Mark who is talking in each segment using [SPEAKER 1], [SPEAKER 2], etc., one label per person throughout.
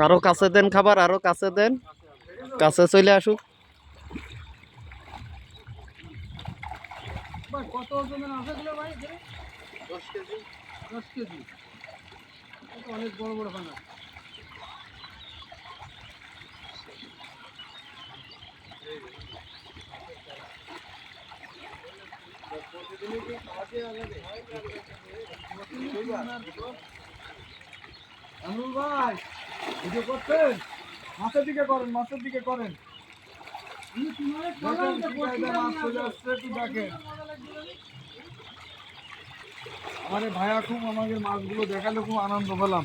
[SPEAKER 1] আরো কাছে দেন খাবার, আরো কাছে দেন, কাছে চলে আসুক।
[SPEAKER 2] কত ওজনের আছে গুলো ভাই? 10 কেজি। 10 কেজি, অনেক বড় বড় খানা। আমরুল ভাই ভিডিও করছেন? মাছের দিকে করেন, মাছের দিকে করেন। মাছ চলে আসছে, একটু দেখেন। আমাদের ভাইয়া খুব আমাদের মাছগুলো দেখালে খুব আনন্দ পেলাম।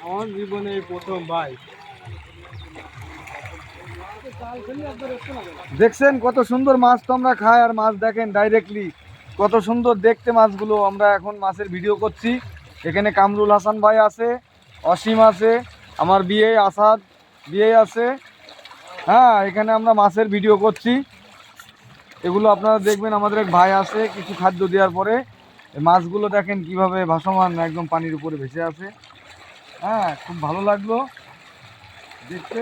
[SPEAKER 2] আমার জীবনে এই প্রথম ভাই। দেখছেন কত সুন্দর মাছ তো আমরা খাই, আর মাছ দেখেন ডাইরেক্টলি কত সুন্দর দেখতে মাছগুলো। আমরা এখন মাছের ভিডিও করছি। এখানে কামরুল হাসান ভাই আছে, অসীম আছে, আমার বিয়ে আসাদ বিয়ে আছে। হ্যাঁ, এখানে আমরা মাছের ভিডিও করছি। এগুলো আপনারা দেখবেন, আমাদের এক ভাই আছে কিছু খাদ্য দেওয়ার পরে মাছগুলো দেখেন কিভাবে ভাসমান একদম পানির উপরে ভেসে আছে। হ্যাঁ, খুব ভালো লাগলো দেখতে।